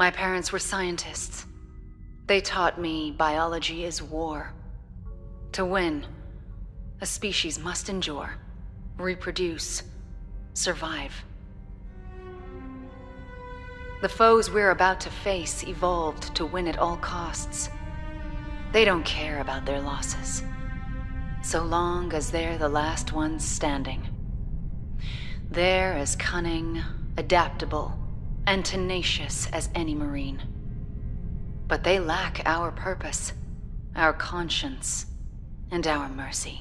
My parents were scientists. They taught me biology is war. To win, a species must endure, reproduce, survive. The foes we're about to face evolved to win at all costs. They don't care about their losses, so long as they're the last ones standing. They're as cunning, adaptable, and tenacious as any Marine. But they lack our purpose, our conscience, and our mercy.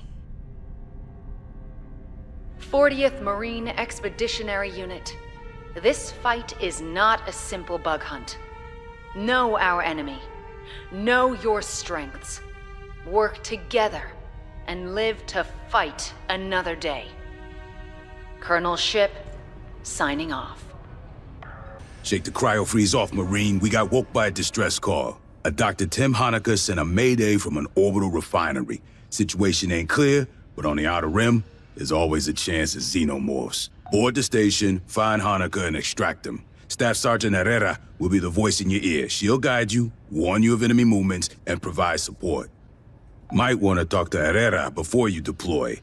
40th Marine Expeditionary Unit. This fight is not a simple bug hunt. Know our enemy. Know your strengths. Work together and live to fight another day. Colonel Ship, signing off. Shake the cryo-freeze off, Marine. We got woke by a distress call. A Dr. Tim Honecker sent a mayday from an orbital refinery. Situation ain't clear, but on the outer rim, there's always a chance of xenomorphs. Board the station, find Honecker, and extract him. Staff Sergeant Herrera will be the voice in your ear. She'll guide you, warn you of enemy movements, and provide support. Might want to talk to Herrera before you deploy.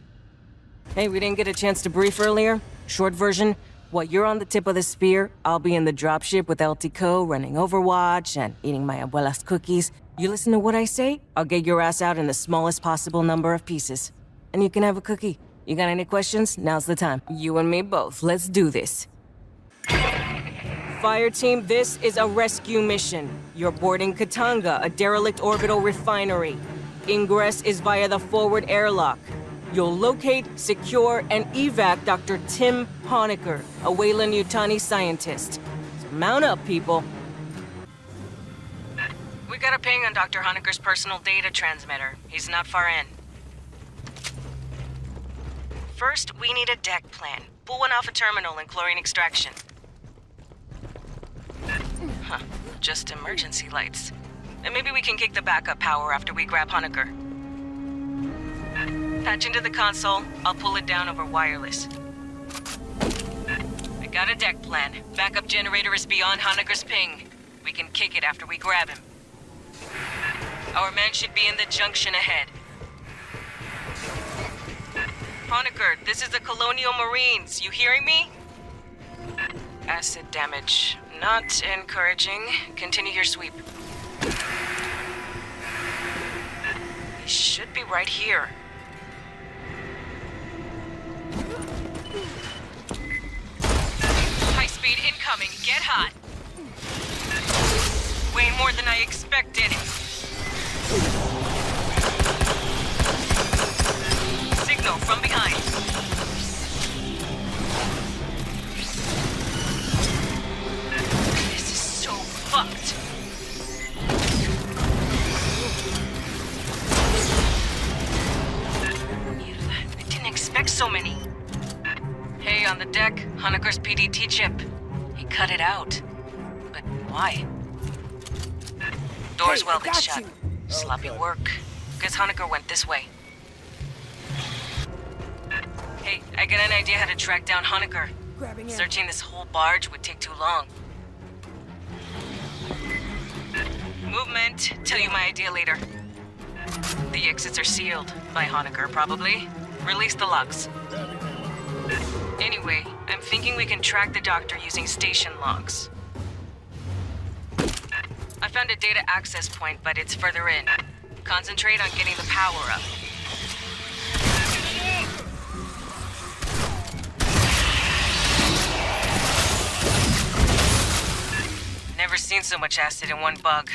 Hey, we didn't get a chance to brief earlier. Short version, while you're on the tip of the spear, I'll be in the dropship with El Tico running Overwatch and eating my abuela's cookies. You listen to what I say, I'll get your ass out in the smallest possible number of pieces. And you can have a cookie. You got any questions? Now's the time. You and me both. Let's do this. FireTeam, this is a rescue mission. You're boarding Katanga, a derelict orbital refinery. Ingress is via the forward airlock. You'll locate, secure, and evac Dr. Tim Honecker, a Weyland-Yutani scientist. So mount up, people. We got a ping on Dr. Honecker's personal data transmitter. He's not far in. First, we need a deck plan. Pull one off a terminal and chlorine extraction. Huh, just emergency lights. And maybe we can kick the backup power after we grab Honecker. Patch into the console. I'll pull it down over wireless. I got a deck plan. Backup generator is beyond Honecker's ping. We can kick it after we grab him. Our men should be in the junction ahead. Honecker, this is the Colonial Marines. You hearing me? Acid damage. Not encouraging. Continue your sweep. He should be right here. High speed incoming. Get hot. Way more than I expected. Signal from behind. This is so fucked. I didn't expect so many. Hey, on the deck, Honecker's PDT chip. He cut it out. But why? Doors welded shut. Sloppy work. Guess Honecker went this way. Hey, I got an idea how to track down Honecker. Searching this whole barge would take too long. Movement. Tell you my idea later. The exits are sealed. By Honecker, probably. Release the locks. Anyway, I'm thinking we can track the doctor using station logs. I found a data access point, but it's further in. Concentrate on getting the power up. Never seen so much acid in one bug.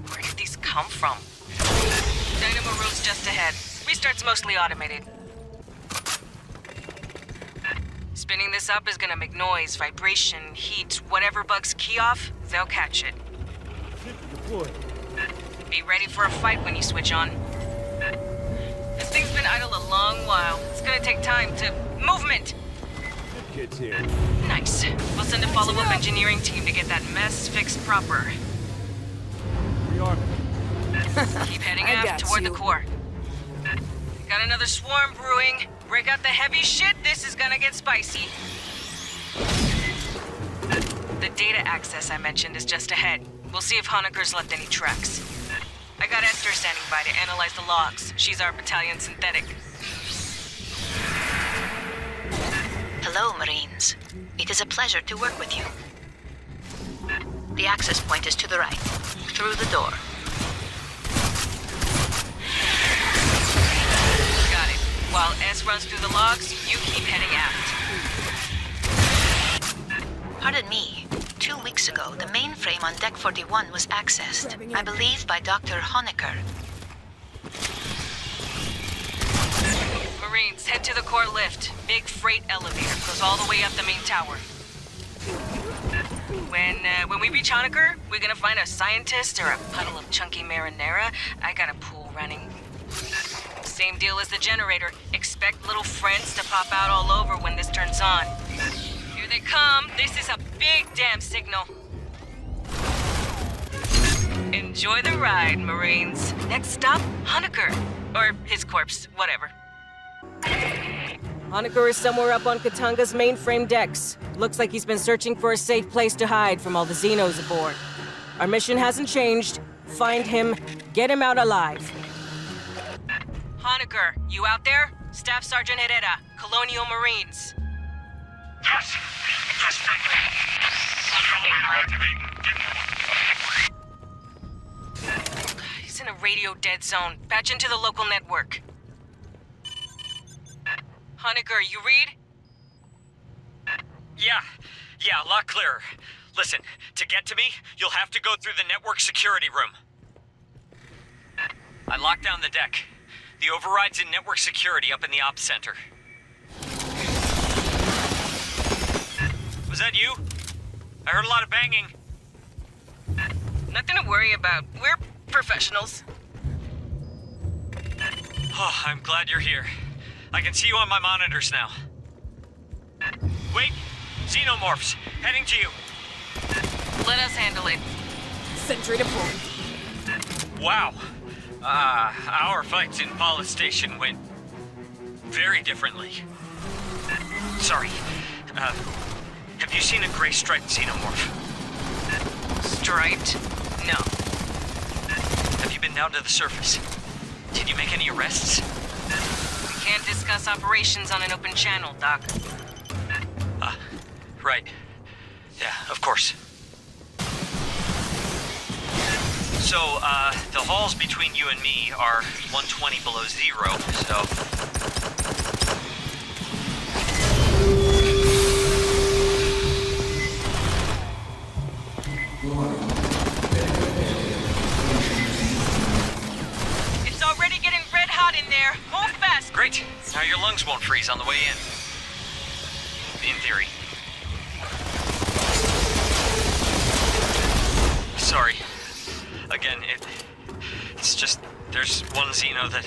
Where did these come from? Dynamo room's just ahead. Restart's mostly automated. Spinning this up is gonna make noise, vibration, heat, whatever bugs key off, they'll catch it. Be ready for a fight when you switch on. This thing's been idle a long while. It's gonna take time to... Movement! Kids here. Nice. We'll send a follow-up engineering team to get that mess fixed proper. Keep heading aft toward the core. Got another swarm brewing. Break out the heavy shit. This is gonna get spicy. The data access I mentioned is just ahead. We'll see if Honecker's left any tracks. I got Esther standing by to analyze the logs. She's our battalion synthetic. Hello, Marines. It is a pleasure to work with you. The access point is to the right, through the door. Got it. While S runs through the logs, you keep heading aft. Pardon me. 2 weeks ago, the mainframe on Deck 41 was accessed, I believe by Dr. Honecker. Marines, head to the core lift. Big freight elevator goes all the way up the main tower. When we reach Honecker, we're gonna find a scientist or a puddle of chunky marinara. I got a pool running. Same deal as the generator. Expect little friends to pop out all over when this turns on. Here they come. This is a big damn signal. Enjoy the ride, Marines. Next stop, Honecker. Or his corpse, whatever. Honecker is somewhere up on Katanga's mainframe decks. Looks like he's been searching for a safe place to hide from all the Xenos aboard. Our mission hasn't changed. Find him, get him out alive. Honecker, you out there? Staff Sergeant Herrera, Colonial Marines. Yes. Yes, thank you. He's in a radio dead zone. Patch into the local network. Honecker, you read? Yeah, a lot clearer. Listen, to get to me, you'll have to go through the network security room. I locked down the deck. The override's in network security up in the ops center. Was that you? I heard a lot of banging. Nothing to worry about. We're professionals. Oh, I'm glad you're here. I can see you on my monitors now. Wait! Xenomorphs! Heading to you! Let us handle it. Sentry deployed. Wow. Our fights in Paula's Station went very differently. Sorry. Have you seen a gray striped xenomorph? Striped? No. Have you been down to the surface? Did you make any arrests? We can't discuss operations on an open channel, Doc. Right. Yeah, of course. So, the halls between you and me are 120 below zero, so... It's already getting red hot in there. Move fast. Great. Now your lungs won't freeze on the way in. In theory. Sorry. Again, it's just... There's one Xeno that...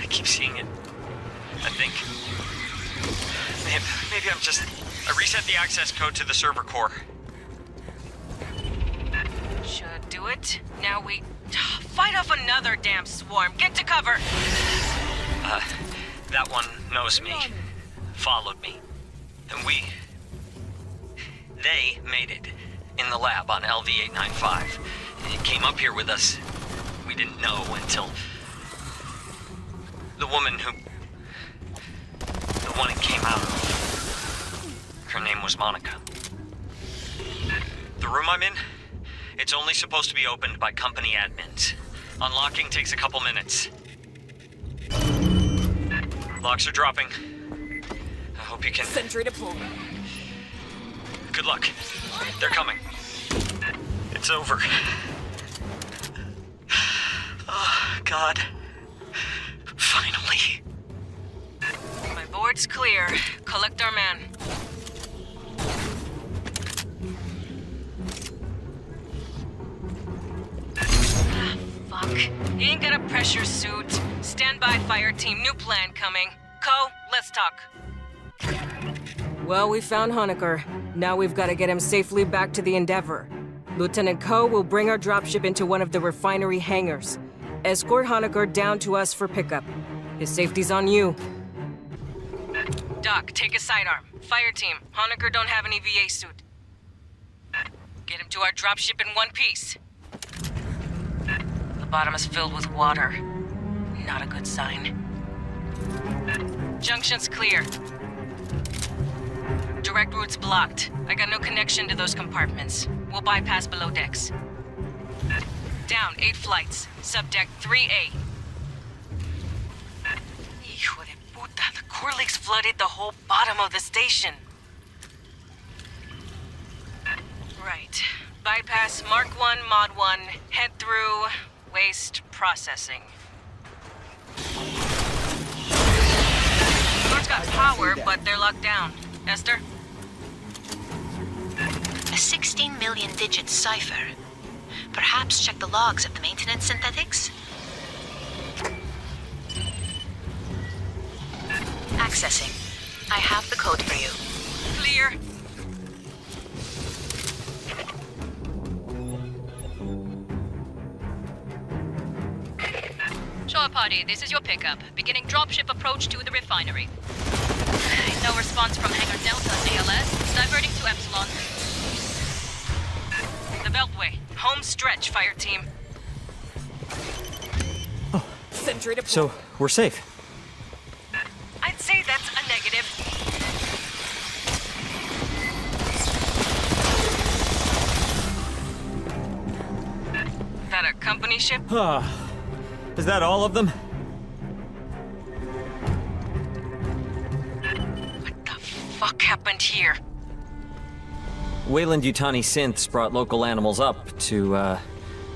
I keep seeing it. I think... Maybe I'm just... I reset the access code to the server core. Should do it. Now we... Fight off another damn swarm. Get to cover. That one knows me. Followed me. And they made it. In the lab on LV-895. It came up here with us. We didn't know until... The one it came out of. Her name was Monica. The room I'm in? It's only supposed to be opened by company admins. Unlocking takes a couple minutes. Locks are dropping. I hope you can... Sentry deployed. Good luck. They're coming. It's over. Oh, God. Finally. My board's clear. Collect our man. Fuck. He ain't got a pressure suit. Stand by, FireTeam. New plan coming. Co, let's talk. Well, we found Honecker. Now we've got to get him safely back to the Endeavor. Lieutenant Ko will bring our dropship into one of the refinery hangars. Escort Honecker down to us for pickup. His safety's on you. Doc, take a sidearm. FireTeam, Honecker don't have any VA suit. Get him to our dropship in one piece. The bottom is filled with water. Not a good sign. Junction's clear. Direct route's blocked. I got no connection to those compartments. We'll bypass below decks. Down 8 flights. Subdeck 3A. Hijo de puta, the core leaks flooded the whole bottom of the station. Right. Bypass Mark 1, Mod 1, head through waste processing. Doors got power, but they're locked down. Esther? A 16 million digit cipher. Perhaps check the logs of the maintenance synthetics? Accessing. I have the code for you. Clear. Shore party, this is your pickup. Beginning dropship approach to the refinery. No response from Hangar Delta, ALS. Diverting to Epsilon. The Beltway. Home stretch, FireTeam. So, we're safe. I'd say that's a negative. That a company ship? Is that all of them? What the fuck happened here? Wayland Yutani synths brought local animals up to,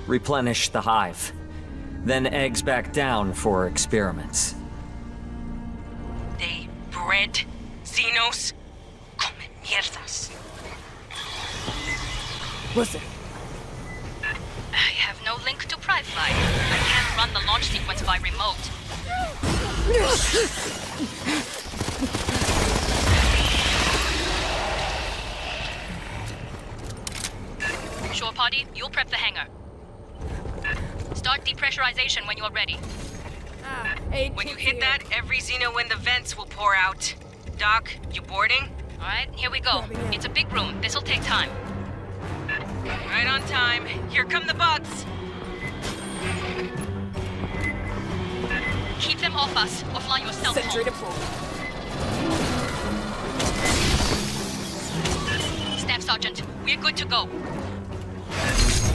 replenish the hive. Then eggs back down for experiments. They bred Xenos? Come mierdas. I have no link to Pryfly. I can't run the launch sequence by remote. Shore party, you'll prep the hangar. Start depressurization when you're ready. When you hit that, every Xeno in the vents will pour out. Doc, you boarding? Alright, here we go. It's a big room. This'll take time. Right on time. Here come the bugs. Keep them off us. Offline yourself. Staff Sergeant, we're good to go.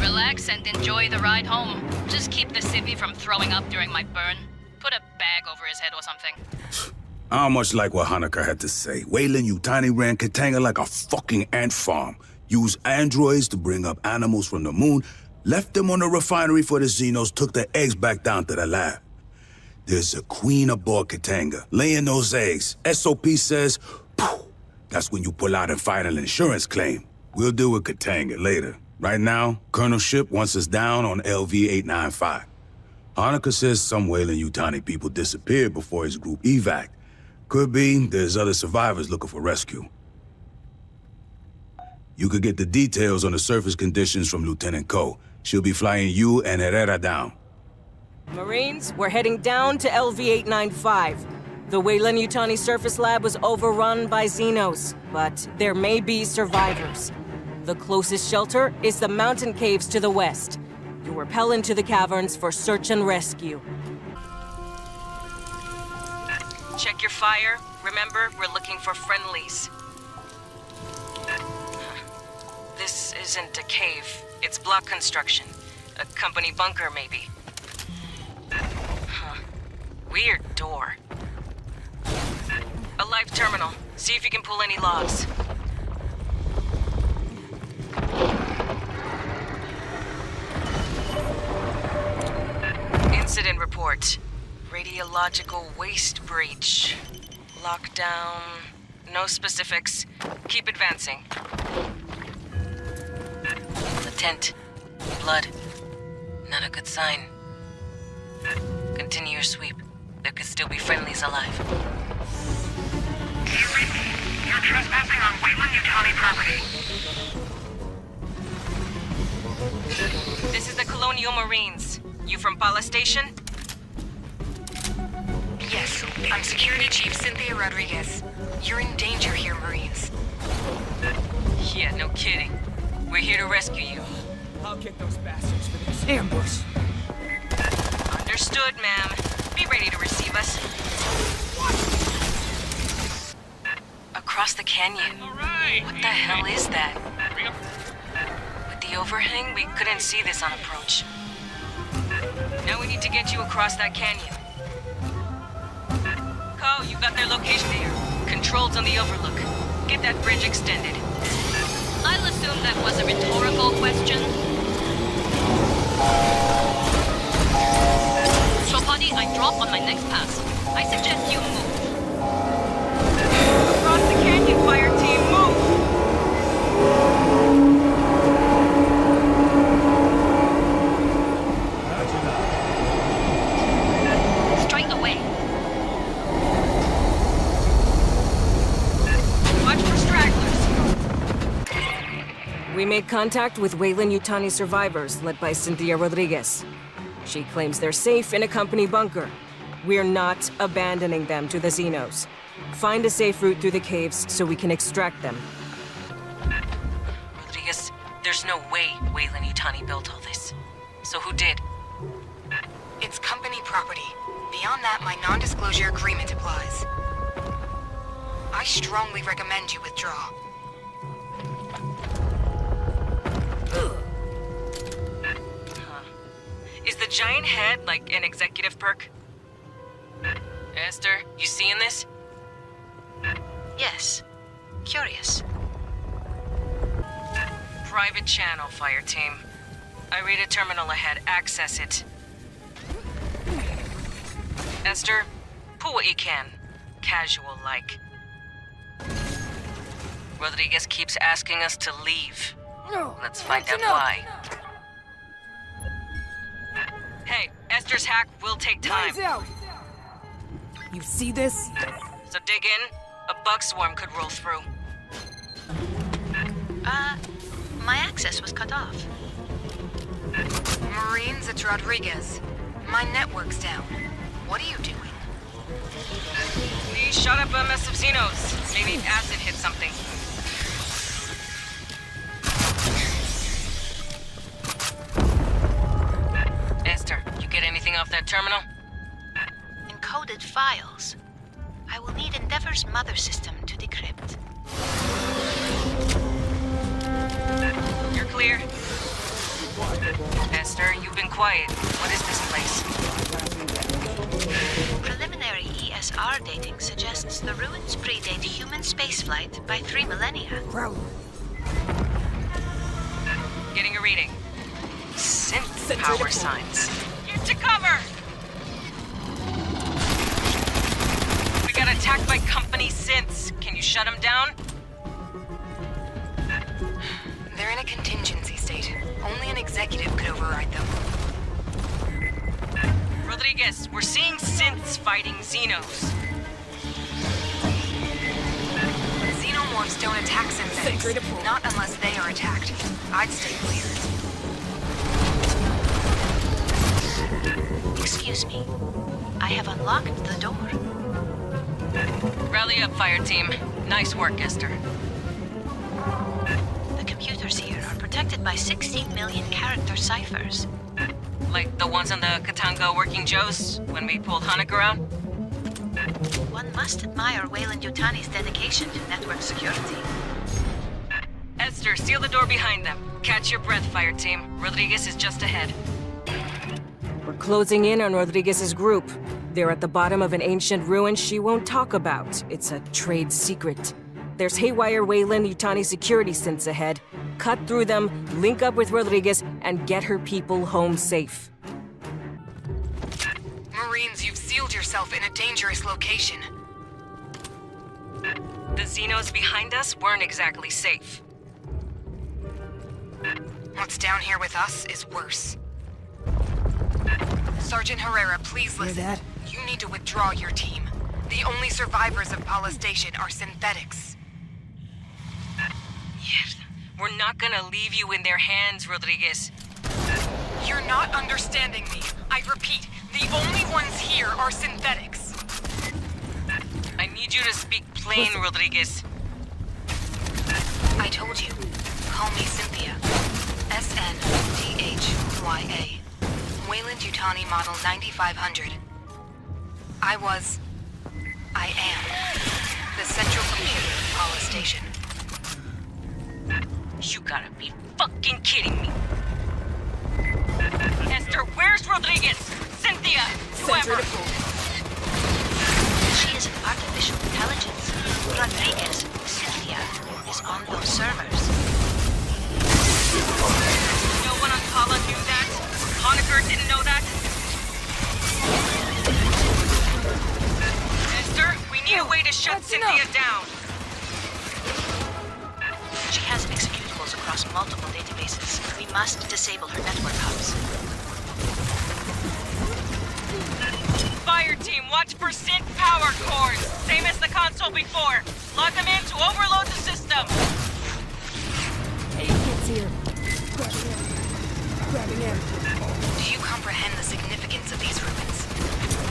Relax and enjoy the ride home. Just keep the civvy from throwing up during my burn. Put a bag over his head or something. I don't much like what Hanukkah had to say. Wayland Yutani ran Katanga like a fucking ant farm. Used androids to bring up animals from the moon, left them on the refinery for the Xenos, took the eggs back down to the lab. There's a queen aboard Katanga, laying those eggs. SOP says, poof, that's when you pull out and file an insurance claim. We'll deal with Katanga later. Right now, Colonel Ship wants us down on LV-895. Hanukkah says some Wayland Yutani people disappeared before his group evac. Could be there's other survivors looking for rescue. You could get the details on the surface conditions from Lieutenant Ko. She'll be flying you and Herrera down. Marines, we're heading down to LV-895. The Wayland Yutani surface lab was overrun by Xenos, but there may be survivors. The closest shelter is the mountain caves to the west. You rappel into the caverns for search and rescue. Check your fire. Remember, we're looking for friendlies. This isn't a cave. It's block construction. A company bunker, maybe. Huh. Weird door. A live terminal. See if you can pull any logs. Incident report. Radiological waste breach. Lockdown. No specifics. Keep advancing. The tent. Blood. Not a good sign. Continue your sweep. There could still be friendlies alive. Do you read me? You're trespassing on Wayland Yutani property. This is the Colonial Marines. You from Pala Station? Yes, I'm Security Chief Cynthia Rodriguez. You're in danger here, Marines. Yeah, no kidding. We're here to rescue you. I'll kick those bastards for this ambush. Understood, ma'am. Be ready to receive us. Across the canyon. What the hell is that? With the overhang, we couldn't see this on approach. Now we need to get you across that canyon. Co, you got their location there. Controls on the overlook. Get that bridge extended. I'll assume that was a rhetorical question. Chopadi, I drop on my next pass. I suggest you move. Across the canyon, FireTeam, move! Straight away. Watch for stragglers. We made contact with Weyland-Yutani survivors led by Cynthia Rodriguez. She claims they're safe in a company bunker. We're not abandoning them to the Xenos. Find a safe route through the caves so we can extract them. Rodriguez, there's no way Weyland-Yutani built all this. So who did? It's company property. Beyond that, my non-disclosure agreement applies. I strongly recommend you withdraw. Is the giant head like an executive perk? Esther, you seeing this? Yes. Curious. Private channel, FireTeam. I read a terminal ahead. Access it. Esther, pull what you can. Casual-like. Rodriguez keeps asking us to leave. Let's find out why. Hey, Esther's hack will take time. Eyes out! You see this? So dig in. A bug swarm could roll through. My access was cut off. Marines, it's Rodriguez. My network's down. What are you doing? We shot up a mess of Xenos. Maybe acid hit something. Esther, you get anything off that terminal? Encoded files. I will need Endeavor's mother system to decrypt. You're clear. Esther, you've been quiet. What is this place? Preliminary ESR dating suggests the ruins predate human spaceflight by 3 millennia. Getting a reading. Synth power signs. Get to cover! We got attacked by company synths. Can you shut them down? They're in a contingency state. Only an executive could override them. Rodriguez, we're seeing synths fighting Xenos. Xenomorphs don't attack synthetics. Not unless they are attacked. I'd stay clear. Excuse me. I have unlocked the door. Rally up, FireTeam. Nice work, Esther. The computers here are protected by 16 million character ciphers. Like the ones on the Katanga Working Joes when we pulled Hanukkah around? One must admire Weyland-Yutani's dedication to network security. Esther, seal the door behind them. Catch your breath, FireTeam. Rodriguez is just ahead. We're closing in on Rodriguez's group. They're at the bottom of an ancient ruin she won't talk about. It's a trade secret. There's haywire Weyland-Yutani security synths ahead. Cut through them, link up with Rodriguez, and get her people home safe. Marines, you've sealed yourself in a dangerous location. The Xenos behind us weren't exactly safe. What's down here with us is worse. Sergeant Herrera, please listen. that? You need to withdraw your team. The only survivors of Paula Station are synthetics. Yes, we're not gonna leave you in their hands, Rodriguez. You're not understanding me. I repeat, the only ones here are synthetics. I need you to speak plain, Rodriguez. I told you. Call me Cynthia. SNTHYA. Wayland-Yutani Model 9500. I am the central computer of Paula Station. You gotta be fucking kidding me. Esther, where's Rodriguez? Cynthia, whoever. She is an artificial intelligence. Rodriguez, Cynthia, is on those servers. No one on Paula knew that? Honecker didn't know that? Esther, we need a way to shut Cynthia down. She has executables across multiple databases. We must disable her network hubs. FireTeam, watch for synth power cores. Same as the console before. Log them in to overload the system. Hey, kids here. Grabbing him. Do you comprehend the significance of these ruins?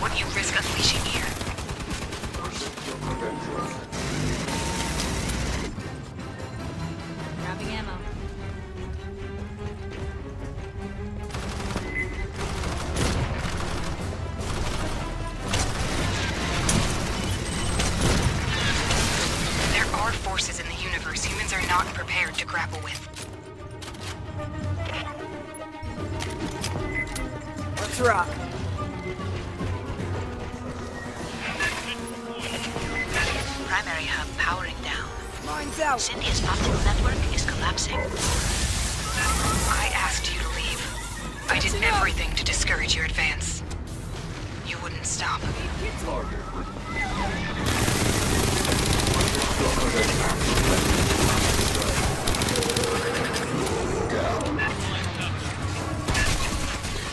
What you risk unleashing here? Grabbing ammo. There are forces in the universe humans are not prepared to grapple with. Let's rock. Primary hub powering down. Mine's out. Cynthia's optical network is collapsing. I asked you to leave. I did everything to discourage your advance. You wouldn't stop.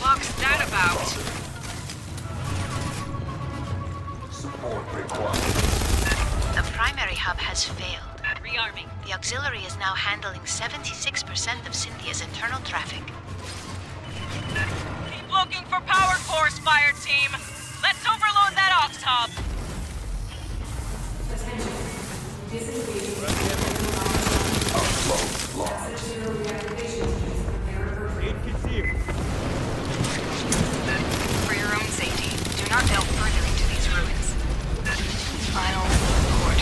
What's that about? The primary hub has failed. Rearming. The auxiliary is now handling 76% of Cynthia's internal traffic. Keep looking for power cores, FireTeam. Let's overload that aux hub. Aid concealed. For your own safety, do not delve further into these ruins. Final report.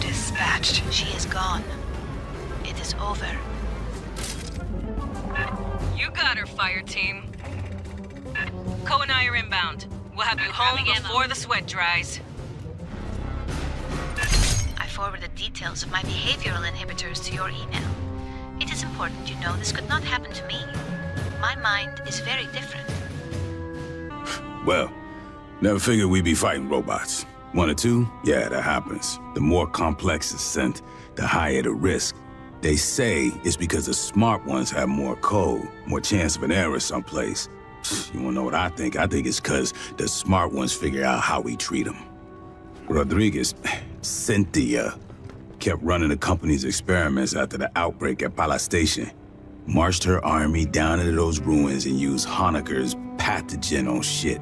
Dispatched. She is gone. It is over. You got her, FireTeam. Co and I are inbound. We'll have you home before the sweat dries. I forwarded details of my behavioral inhibitors to your email. It is important you know this could not happen to me. My mind is very different. Well, never figured we'd be fighting robots. One or two? Yeah, that happens. The more complex the scent, the higher the risk. They say it's because the smart ones have more code, more chance of an error someplace. You wanna know what I think? I think it's because the smart ones figure out how we treat them. Rodriguez, Cynthia, kept running the company's experiments after the outbreak at Pala Station. Marched her army down into those ruins and used Honecker's pathogen on shit.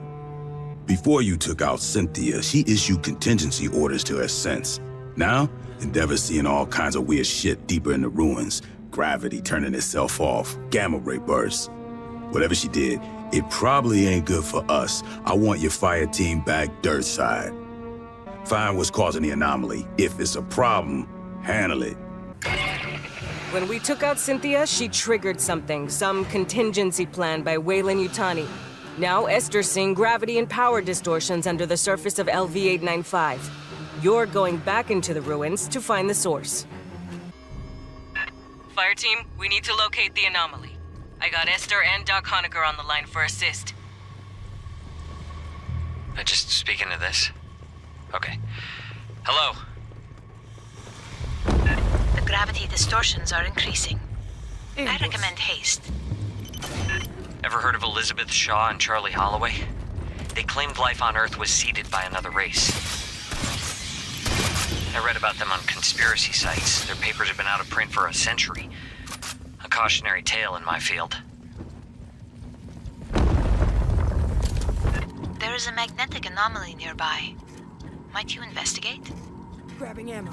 Before you took out Cynthia, she issued contingency orders to her sense. Now, Endeavor's seeing all kinds of weird shit deeper in the ruins. Gravity turning itself off, gamma ray bursts. Whatever she did, it probably ain't good for us. I want your fire team back dirt side. Find what's causing the anomaly. If it's a problem, handle it. When we took out Cynthia, she triggered something, some contingency plan by Wayland-Yutani. Now Esther's seeing gravity and power distortions under the surface of LV-895. You're going back into the ruins to find the source. FireTeam, we need to locate the anomaly. I got Esther and Doc Honecker on the line for assist. Just speaking to this. Okay. Hello? The gravity distortions are increasing. I recommend haste. Ever heard of Elizabeth Shaw and Charlie Holloway? They claimed life on Earth was seeded by another race. I read about them on conspiracy sites. Their papers have been out of print for a century. A cautionary tale in my field. There is a magnetic anomaly nearby. Might you investigate? Grabbing ammo.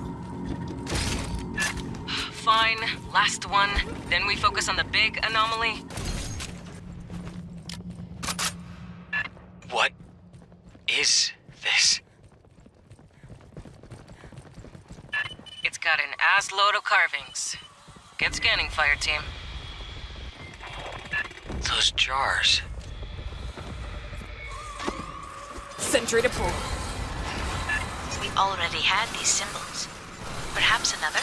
fine. Last one. Then we focus on the big anomaly. What is this? It's got an ass load of carvings. Get scanning, FireTeam. Those jars. Sentry to pull. We already had these symbols. Perhaps another?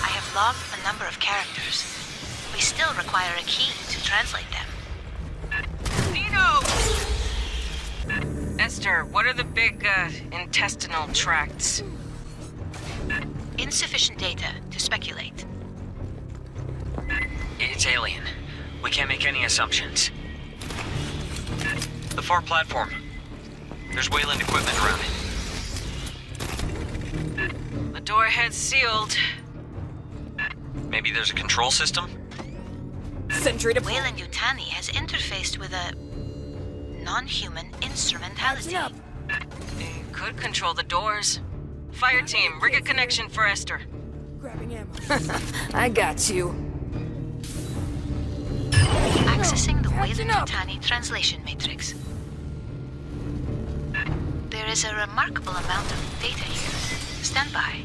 I have logged a number of characters. We still require a key to translate them. Esther, what are the big, intestinal tracts? Insufficient data to speculate. It's alien. We can't make any assumptions. The far platform. There's Wayland equipment around it. The door head's sealed. Maybe there's a control system? Sentry to pull. Wayland Yutani has interfaced with a non-human instrumentality. Up. They could control the doors. FireTeam, rig a connection for Esther. Grabbing ammo. I got you. Accessing the Wayland up. Yutani translation matrix. There is a remarkable amount of data here. Stand by.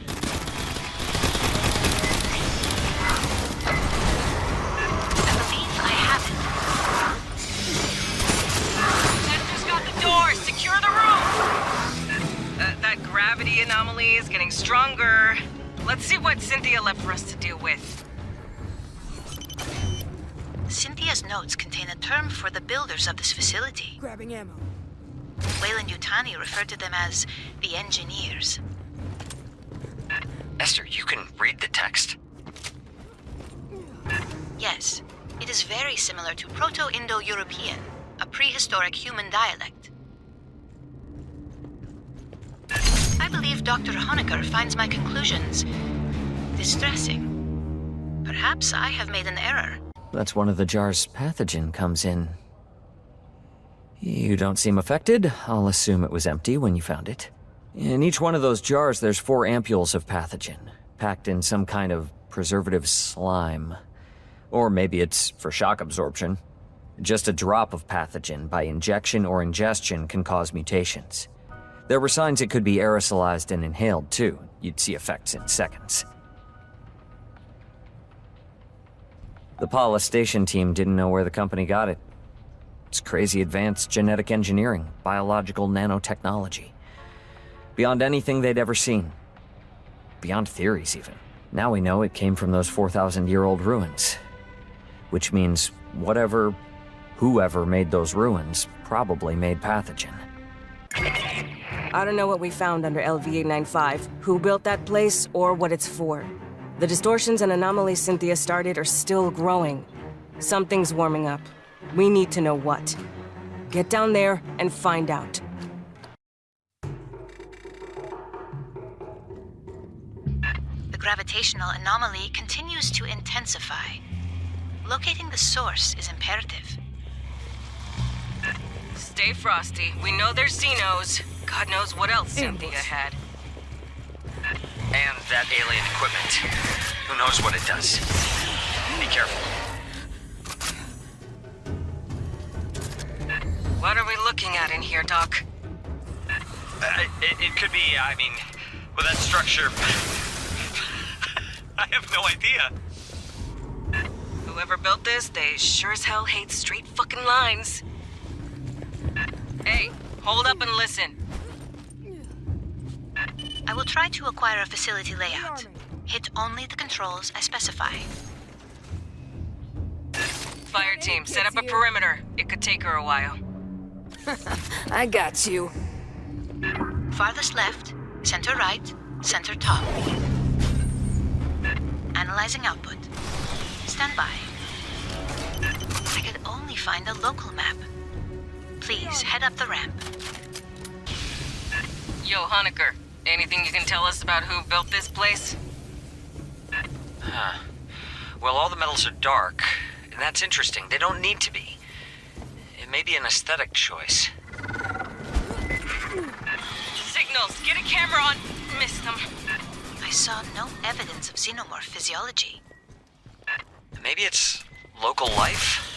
I believe I have it. Esther's got the door! Secure the room! That gravity anomaly is getting stronger. Let's see what Cynthia left for us to deal with. Cynthia's notes contain a term for the builders of this facility. Grabbing ammo. Wayland Yutani referred to them as the engineers. Esther, you can read the text. Yes, it is very similar to Proto-Indo-European, a prehistoric human dialect. I believe Dr. Honecker finds my conclusions distressing. Perhaps I have made an error. That's one of the jars' pathogen comes in. You don't seem affected. I'll assume it was empty when you found it. In each one of those jars, there's 4 ampules of pathogen, packed in some kind of preservative slime. Or maybe it's for shock absorption. Just a drop of pathogen by injection or ingestion can cause mutations. There were signs it could be aerosolized and inhaled, too. You'd see effects in seconds. The Paula station team didn't know where the company got it. It's crazy advanced genetic engineering, biological nanotechnology. Beyond anything they'd ever seen. Beyond theories, even. Now we know it came from those 4,000-year-old ruins. Which means whoever made those ruins probably made pathogen. I don't know what we found under LV-895, who built that place, or what it's for. The distortions and anomalies Cynthia started are still growing. Something's warming up. We need to know what. Get down there and find out. The gravitational anomaly continues to intensify. Locating the source is imperative. Stay frosty. We know there's Xenos. God knows what else Cynthia had. And that alien equipment. Who knows what it does? Be careful. What are we looking at in here, Doc? It could be, with that structure... I have no idea. Whoever built this, they sure as hell hate straight fucking lines. Hey, hold up and listen. I will try to acquire a facility layout. Hit only the controls I specify. FireTeam, set up a perimeter. It could take her a while. I got you. Farthest left, center right, center top. Analyzing output. Stand by. I could only find a local map. Please head up the ramp. Yo, Honecker, anything you can tell us about who built this place? Huh. Well, all the metals are dark, and that's interesting. They don't need to be. It may be an aesthetic choice. Signals, get a camera on. Missed them. I saw no evidence of xenomorph physiology. Maybe it's local life?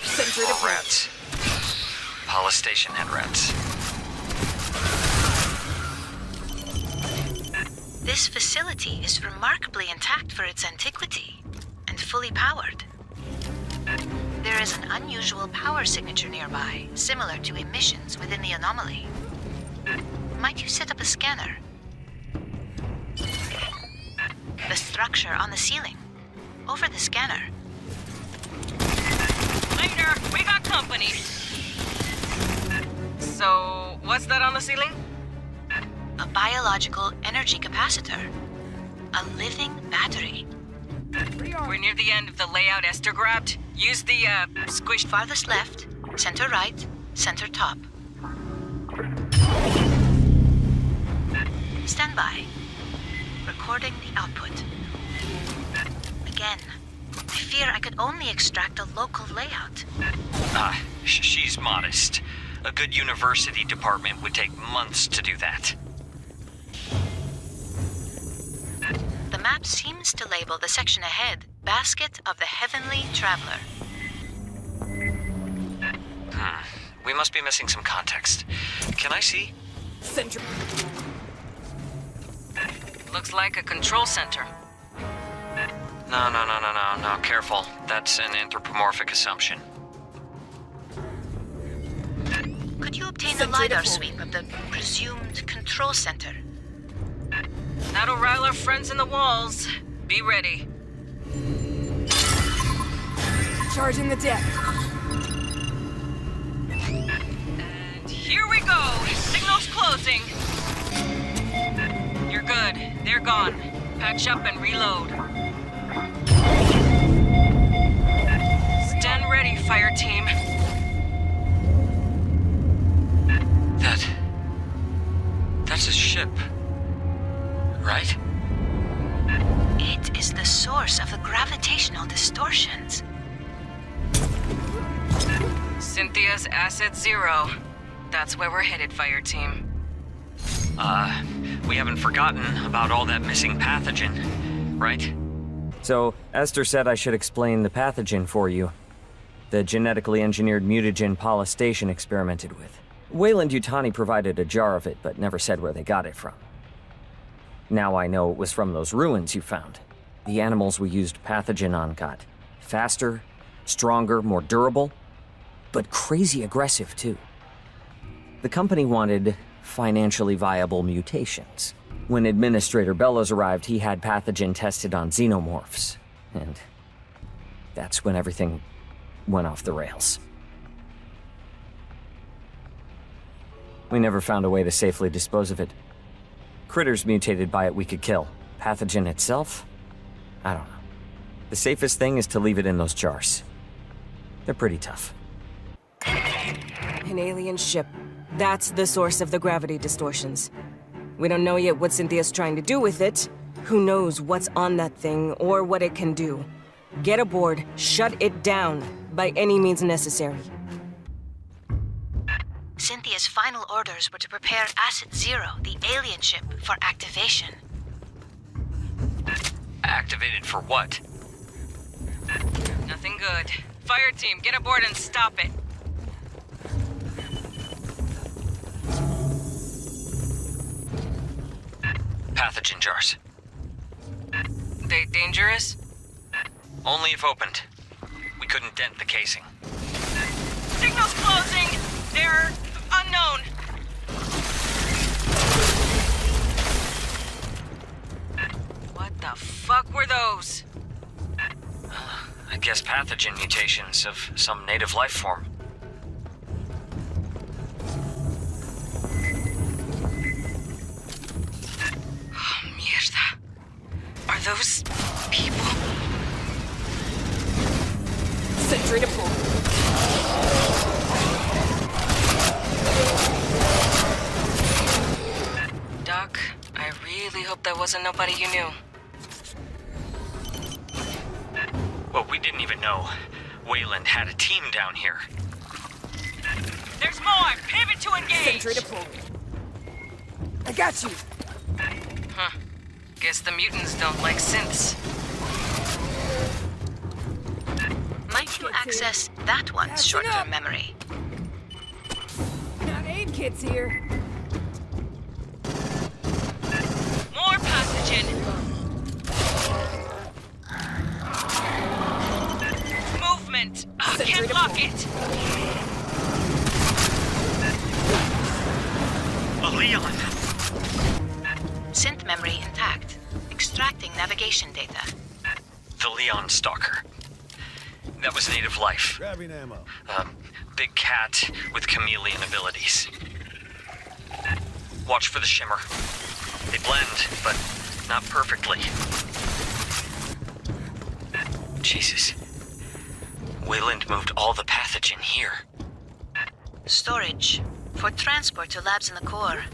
Sentry Or deployed. rats. Palace Station had rats. This facility is remarkably intact for its antiquity and fully powered. There is an unusual power signature nearby, similar to emissions within the anomaly. Might you set up a scanner? The structure on the ceiling. Over the scanner. Later, we got company. So, what's that on the ceiling? A biological energy capacitor. A living battery. We're near the end of the layout Esther grabbed. Use the, squish... Farthest left, center right, center top. Stand by. Recording the output. Again, I fear I could only extract a local layout. She's modest. A good university department would take months to do that. The map seems to label the section ahead Basket of the Heavenly Traveler. We must be missing some context. Can I see? Sentry. Looks like a control center. No, careful. That's an anthropomorphic assumption. Could you obtain a Sentry LiDAR deployed. sweep of the presumed control center? That'll rile our friends in the walls. Be ready. Charging the deck. And here we go. Signal's closing. You're good. They're gone. Patch up and reload. Stand ready, FireTeam. That's a ship. Right? It is the source of the gravitational distortions. Cynthia's asset 0. That's where we're headed, FireTeam. We haven't forgotten about all that missing pathogen, right? So, Esther said I should explain the pathogen for you. The genetically engineered mutagen Paula Station experimented with. Weyland-Yutani provided a jar of it, but never said where they got it from. Now I know it was from those ruins you found. The animals we used pathogen on got faster, stronger, more durable, but crazy aggressive too. The company wanted financially viable mutations. When Administrator Bellows arrived, he had pathogen tested on xenomorphs. And that's when everything went off the rails. We never found a way to safely dispose of it. Critters mutated by it we could kill. Pathogen itself? I don't know. The safest thing is to leave it in those jars. They're pretty tough. An alien ship. That's the source of the gravity distortions. We don't know yet what Cynthia's trying to do with it. Who knows what's on that thing or what it can do. Get aboard, shut it down, by any means necessary. Cynthia's final orders were to prepare Asset 0, the alien ship, for activation. Activated for what? Nothing good. FireTeam, get aboard and stop it. Pathogen jars. They dangerous? Only if opened. We couldn't dent the casing. Signal's closing! They're unknown. What the fuck were those? I guess pathogen mutations of some native life form. Oh, mierda. Are those people? Sentry deployed. Doc, I really hope that wasn't nobody you knew. Well, we didn't even know Weyland had a team down here. There's more! Pivot to engage! Sentry deployed. I got you. Huh. Guess the mutants don't like synths. Might you access that one's Catching short-term up. memory? Got aid kits here. More pathogen! Movement! Can't block it! Leon! Synth memory intact. Extracting navigation data. The Leon Stalker. That was native life. Grabbing ammo. Big cat with chameleon abilities. Watch for the shimmer. They blend, but not perfectly. Jesus. Wayland moved all the pathogen here. Storage. For transport to labs in the core.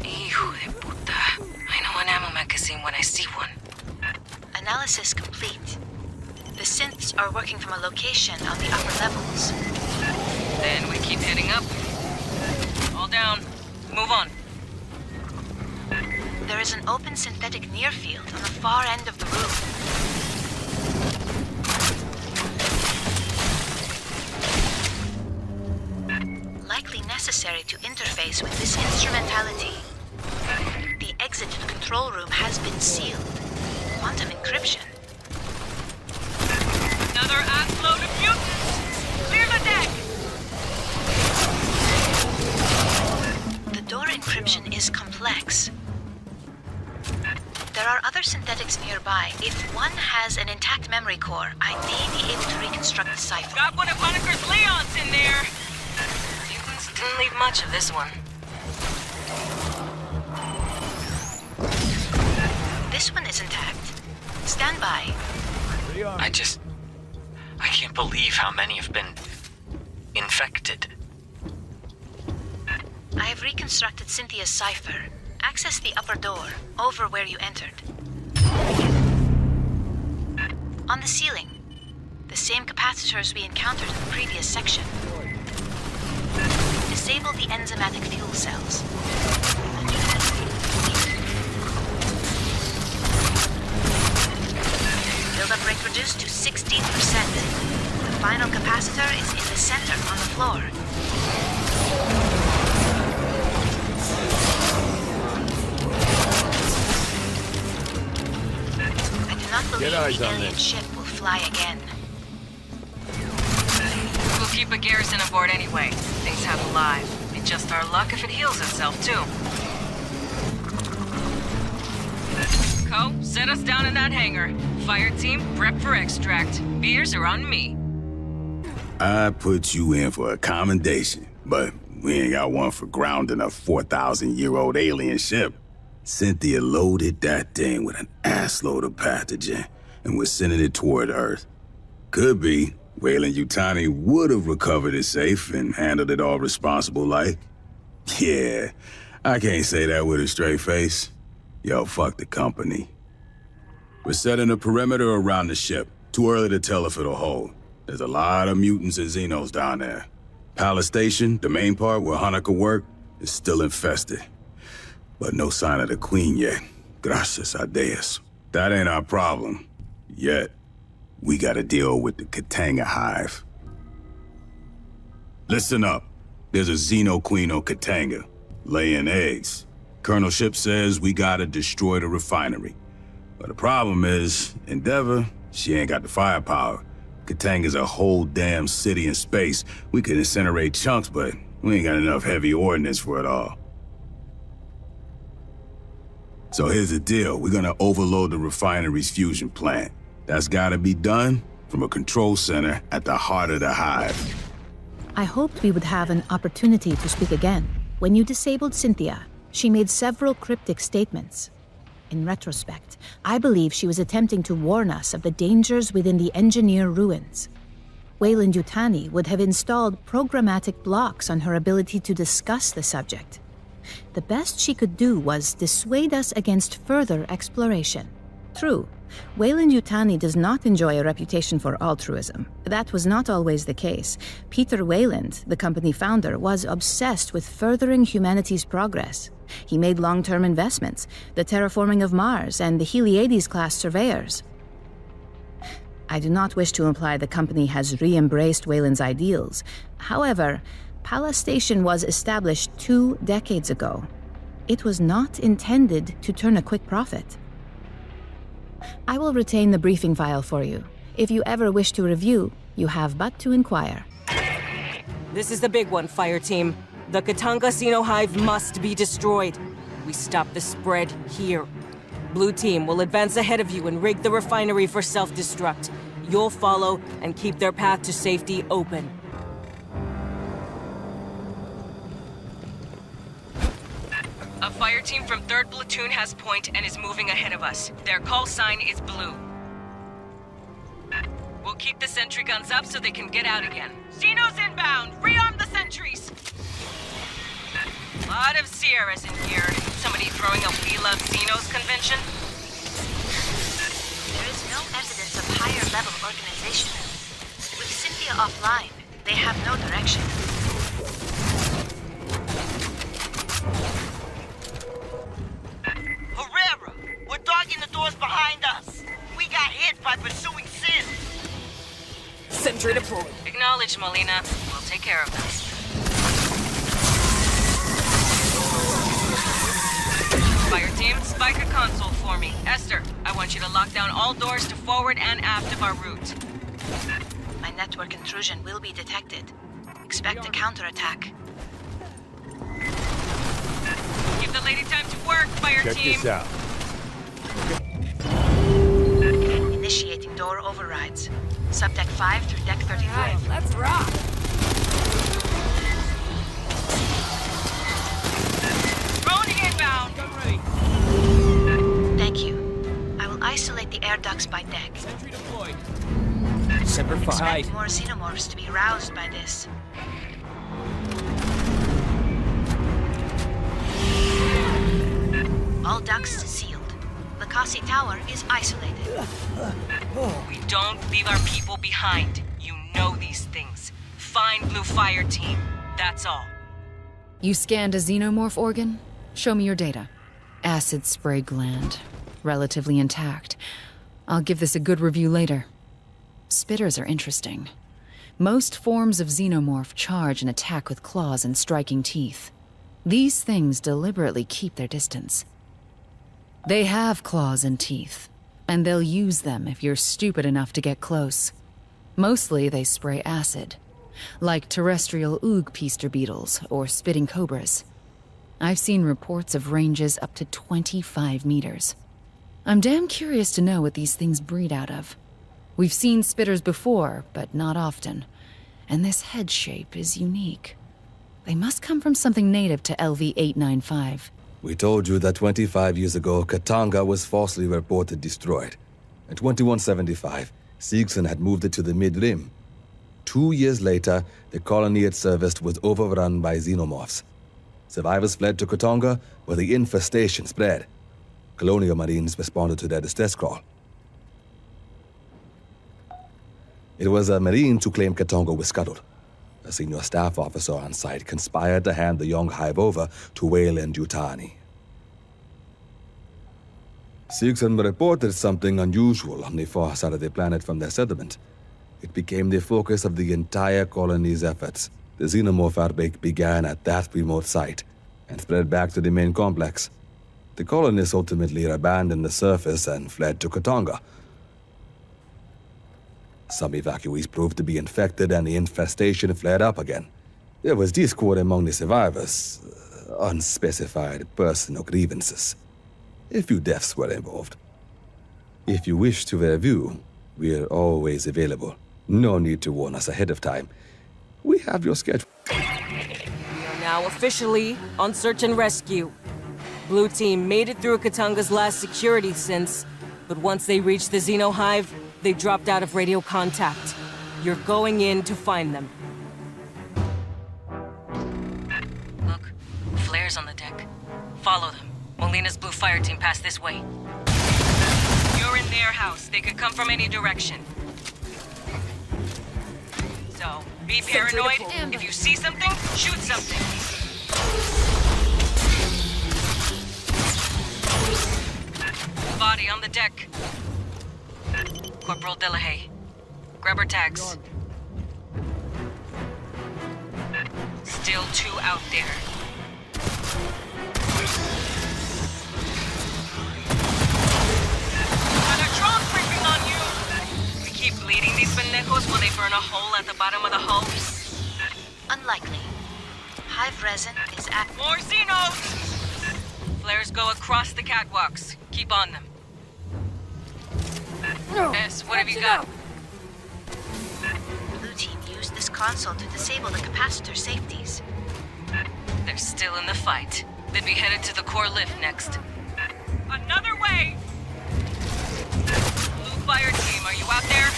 Hijo de puta. I know an ammo magazine when I see one. Analysis complete. The synths are working from a location on the upper levels. Then we keep heading up. All down. Move on. There is an open synthetic near field on the far end of the room. Likely necessary to interface with this instrumentality. The exit to the control room has been sealed. Quantum encryption. Another ass load of mutants! Clear the deck! The door encryption is complex. There are other synthetics nearby. If one has an intact memory core, I may be able to reconstruct the cipher. Got one of Honeker's Leons in there! Mutants didn't leave much of this one. This one is intact. Stand by. I can't believe how many have been infected. I have reconstructed Cynthia's cipher. Access the upper door, over where you entered. On the ceiling, the same capacitors we encountered in the previous section. Disable the enzymatic fuel cells. Buildup rate reduced to 16%. The final capacitor is in the center on the floor. I do not believe the alien ship will fly again. We'll keep a garrison aboard anyway. Things have alive. It's just our luck if it heals itself, too. Co, set us down in that hangar. FireTeam, prep for extract. Beers are on me. I put you in for a commendation, but we ain't got one for grounding a 4,000-year-old alien ship. Cynthia loaded that thing with an assload of pathogen, and we're sending it toward Earth. Could be Wayland Yutani would have recovered it safe and handled it all responsible like. Yeah, I can't say that with a straight face. Yo, fuck the company. We're setting a perimeter around the ship. Too early to tell if it'll hold. There's a lot of mutants and Xenos down there. Palace Station, the main part where Hanukkah worked, is still infested. But no sign of the Queen yet. Gracias a Dios. That ain't our problem. Yet. We gotta deal with the Katanga hive. Listen up. There's a Xeno Queen on Katanga, laying eggs. Colonel Ship says we gotta destroy the refinery. But the problem is, Endeavor, she ain't got the firepower. Katanga's a whole damn city in space. We could incinerate chunks, but we ain't got enough heavy ordnance for it all. So here's the deal. We're gonna overload the refinery's fusion plant. That's gotta be done from a control center at the heart of the hive. I hoped we would have an opportunity to speak again. When you disabled Cynthia, she made several cryptic statements. In retrospect, I believe she was attempting to warn us of the dangers within the engineer ruins. Wayland Yutani would have installed programmatic blocks on her ability to discuss the subject. The best she could do was dissuade us against further exploration. True, Weyland-Yutani does not enjoy a reputation for altruism. That was not always the case. Peter Weyland, the company founder, was obsessed with furthering humanity's progress. He made long-term investments, the terraforming of Mars and the Heliades-class surveyors. I do not wish to imply the company has re-embraced Weyland's ideals. However, Pala Station was established 2 decades ago. It was not intended to turn a quick profit. I will retain the briefing file for you. If you ever wish to review, you have but to inquire. This is the big one, FireTeam. The Katanga Xeno Hive must be destroyed. We stop the spread here. Blue Team will advance ahead of you and rig the refinery for self-destruct. You'll follow and keep their path to safety open. A fire team from 3rd Platoon has point and is moving ahead of us. Their call sign is blue. We'll keep the sentry guns up so they can get out again. Xenos inbound! Rearm the sentries! Lot of Sierras in here. Somebody throwing a We Love Xenos convention? There is no evidence of higher-level organization. With Cynthia offline, they have no direction. Herrera! We're dogging the doors behind us! We got hit by pursuing Sin! Sentry deployed. Acknowledge, Molina. We'll take care of them. Fire team, spike a console for me. Esther, I want you to lock down all doors to forward and aft of our route. My network intrusion will be detected. Expect a counterattack. Give the lady time to work, fire Check team. this out. Initiating door overrides. Subdeck 5 through deck 35. Let's rock. Rolling inbound. Gun ready. Thank you. I will isolate the air ducts by deck. Sentry deployed. Semper Fi. Expect more xenomorphs to be roused by this. All ducts sealed. Lakasi Tower is isolated. We don't leave our people behind. You know these things. Find Blue Fire Team. That's all. You scanned a xenomorph organ? Show me your data. Acid spray gland. Relatively intact. I'll give this a good review later. Spitters are interesting. Most forms of xenomorph charge and attack with claws and striking teeth. These things deliberately keep their distance. They have claws and teeth, and they'll use them if you're stupid enough to get close. Mostly they spray acid, like terrestrial oog-peaster beetles or spitting cobras. I've seen reports of ranges up to 25 meters. I'm damn curious to know what these things breed out of. We've seen spitters before, but not often, and this head shape is unique. They must come from something native to LV-895. We told you that 25 years ago, Katanga was falsely reported destroyed. In 2175, Siegson had moved it to the Mid-Rim. 2 years later, the colony it serviced was overrun by xenomorphs. Survivors fled to Katanga, where the infestation spread. Colonial Marines responded to their distress call. It was a Marine who claimed Katanga was scuttled. A senior staff officer on site conspired to hand the young hive over to Weyland-Yutani. Siegson reported something unusual on the far side of the planet from their settlement. It became the focus of the entire colony's efforts. The xenomorph outbreak began at that remote site and spread back to the main complex. The colonists ultimately abandoned the surface and fled to Katanga. Some evacuees proved to be infected and the infestation flared up again. There was discord among the survivors, unspecified personal grievances. A few deaths were involved. If you wish to review, we're always available. No need to warn us ahead of time. We have your schedule. We are now officially on search and rescue. Blue Team made it through Katanga's last security since, but once they reached the Xeno Hive, they dropped out of radio contact. You're going in to find them. Look, flares on the deck. Follow them. Molina's Blue Fire Team passed this way. You're warehouse. They could come from any direction. So, be paranoid. If you see something, shoot something. Body on the deck. Corporal Delahaye. Grab her tags. Still 2 out there. Drone creeping on you! We keep bleeding these pendejos while they burn a hole at the bottom of the hull? Unlikely. Hive resin is active. More Xenos! Flares go across the catwalks. Keep on them. S, what have you got? Blue team used this console to disable the capacitor safeties. They're still in the fight. They'd be headed to the core lift next. Another way! Blue Fire Team, are you out there?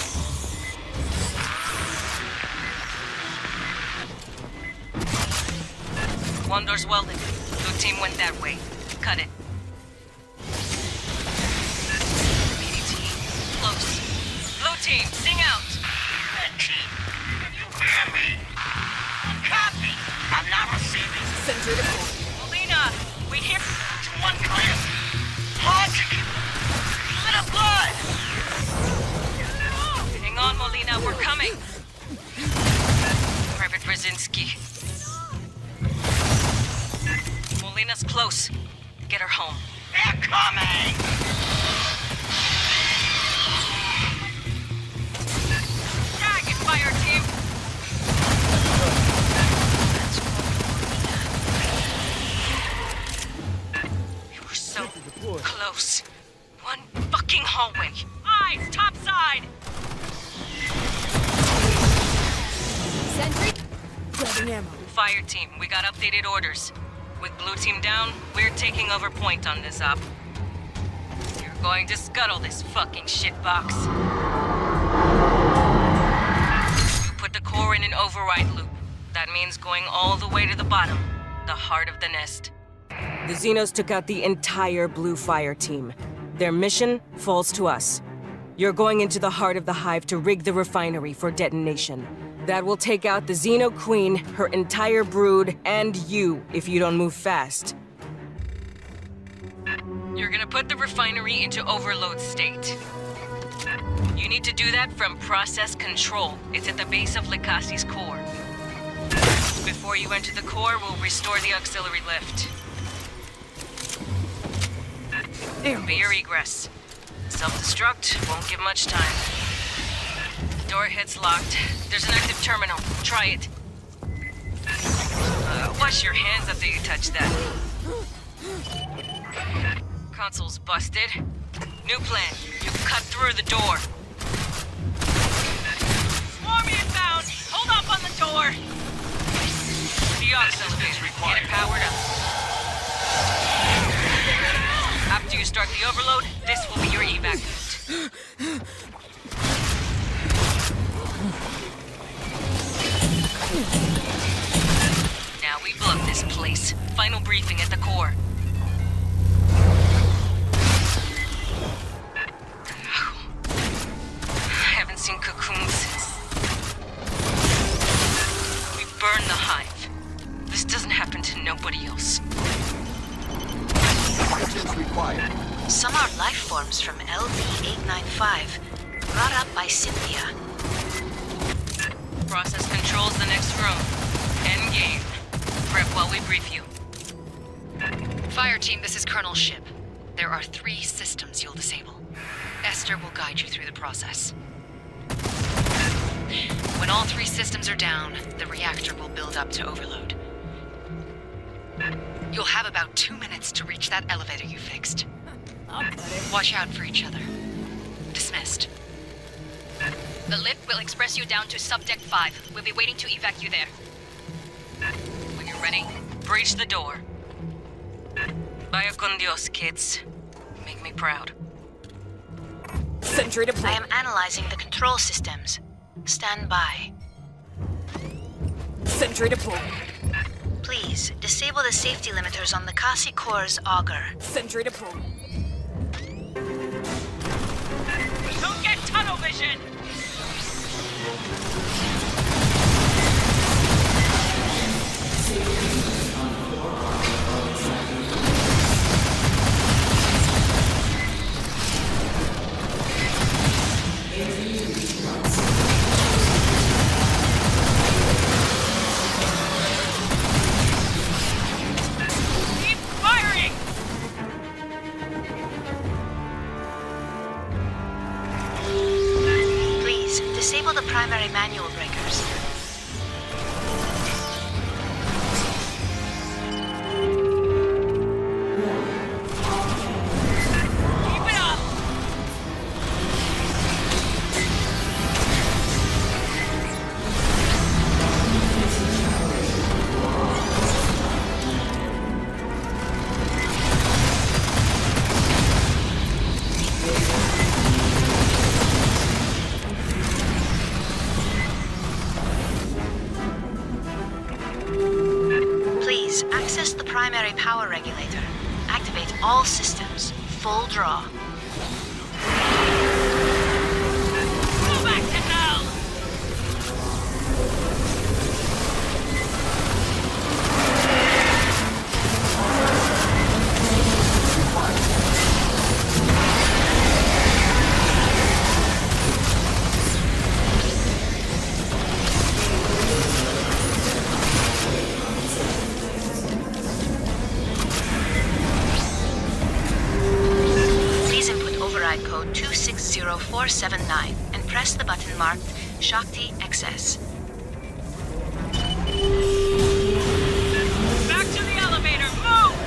One door's welded. Blue team went that way. Cut it. BDT, close. Blue team, sing out! Red team, you hear me? Copy. I'm not receiving. Sentry deployed. Molina, we hear... One clear. Logic. Let up blood. Hang on, Molina, we're coming. Private Brzezinski. Molina's close. Get her home. They're coming. Tag it, Fire Team. We were so close. One fucking hallway. Eyes, top side. Sentry? Grabbing ammo. Fire Team, we got updated orders. With Blue Team down, we're taking over point on this op. You're going to scuttle this fucking shitbox. You put the core in an override loop. That means going all the way to the bottom, the heart of the nest. The Xenos took out the entire Blue Fire Team. Their mission falls to us. You're going into the heart of the hive to rig the refinery for detonation. That will take out the Xeno Queen, her entire brood, and you if you don't move fast. You're gonna put the refinery into overload state. You need to do that from process control. It's at the base of Likasi's core. Before you enter the core, we'll restore the auxiliary lift. Be your egress. Self-destruct won't give much time. Door head's locked. There's an active terminal. Try it. Wash your hands after you touch that. Console's busted. New plan. You cut through the door. Swarm inbound! Hold up on the door! The auxiliary. Get it powered up. After you start the overload, this will be your evac route. Now we blow this place. Final briefing at the core. I haven't seen Cocoon since. We burn the hive. This doesn't happen to nobody else. Required. Some are life forms from LV-895, brought up by Cynthia. Process controls the next room. End game. Prep while we brief you. Fire Team, this is Colonel Ship. There are 3 systems you'll disable. Esther will guide you through the process. When all 3 systems are down, the reactor will build up to overload. You'll have about 2 minutes to reach that elevator you fixed. Watch out for each other. Dismissed. The lift will express you down to subdeck 5. We'll be waiting to evac you there. When you're ready, breach the door. Vaya con Dios, kids. Make me proud. Sentry deployed. I am analyzing the control systems. Stand by. Sentry deployed. Please, disable the safety limiters on the Kasi Core's auger. Sentry deployed. position! Keep firing! Please, disable the primary manual breakers. Keep it up! Please, access the primary power regulator. Activate all systems. Full draw. Go back to hell! Please input override code 260479 and press the button marked Shakti XS. Back to the elevator, move!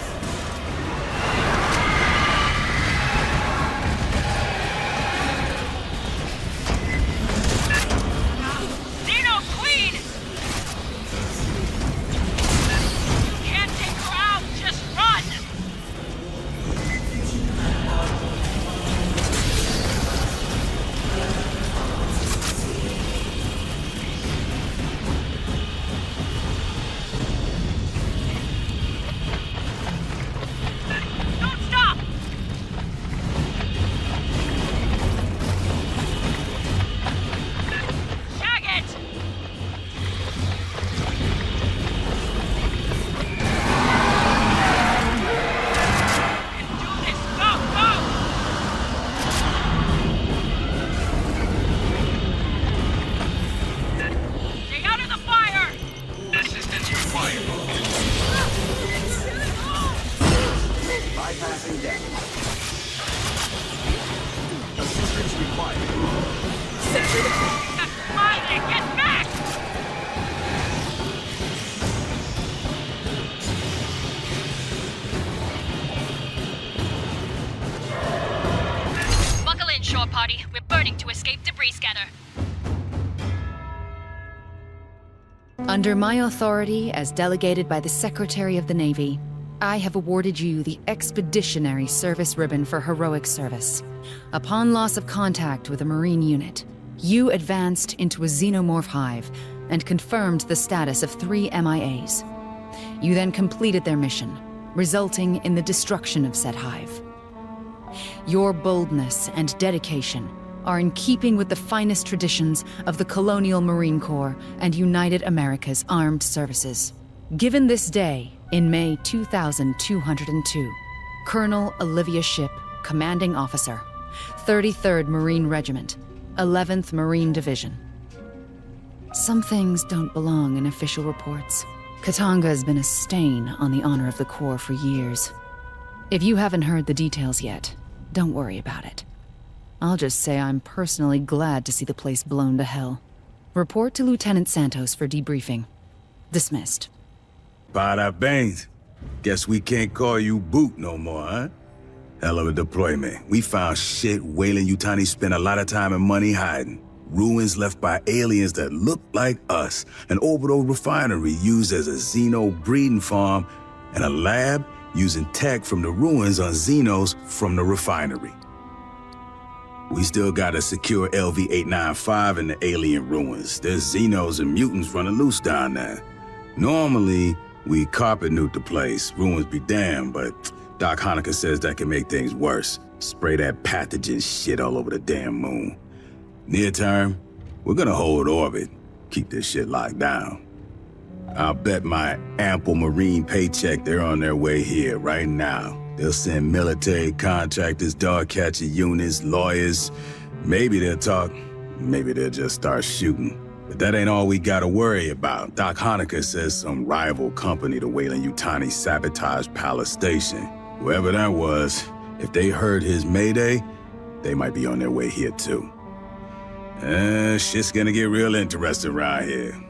Xeno Queen! You can't take her out, just run! Don't stop! Shag it! You can do this! Go, go! Stay out of the fire! Assistance required. Bypassing damage. Assistance required. That's mine! Get back! Buckle in, shore party. We're burning to escape debris scatter. Under my authority as delegated by the Secretary of the Navy, I have awarded you the Expeditionary Service Ribbon for heroic service. Upon loss of contact with a Marine unit, you advanced into a xenomorph hive and confirmed the status of 3 MIAs. You then completed their mission, resulting in the destruction of said hive. Your boldness and dedication are in keeping with the finest traditions of the Colonial Marine Corps and United America's Armed Services. Given this day, in May 2202, Colonel Olivia Shipp, Commanding Officer, 33rd Marine Regiment, 11th Marine Division. Some things don't belong in official reports. Katanga has been a stain on the honor of the Corps for years. If you haven't heard the details yet, don't worry about it. I'll just say I'm personally glad to see the place blown to hell. Report to Lieutenant Santos for debriefing. Dismissed. Bada bangs. Guess we can't call you Boot no more, huh? Hell of a deployment. We found shit Wayland Yutani spent a lot of time and money hiding. Ruins left by aliens that look like us. An orbital refinery used as a Xeno breeding farm. And a lab using tech from the ruins on Xenos from the refinery. We still got a secure LV-895 in the alien ruins. There's Xenos and mutants running loose down there. Normally, we carpet nuke the place. Ruins be damned, but Doc Hanukkah says that can make things worse. Spray that pathogen shit all over the damn moon. Near term, we're gonna hold orbit, keep this shit locked down. I'll bet my ample Marine paycheck they're on their way here right now. They'll send military contractors, dog catcher units, lawyers. Maybe they'll talk, maybe they'll just start shooting. But that ain't all we gotta worry about. Doc Hanukkah says some rival company to Weyland-Yutani sabotaged Palace Station. Whoever that was, if they heard his mayday, they might be on their way here too. Shit's gonna get real interesting around here.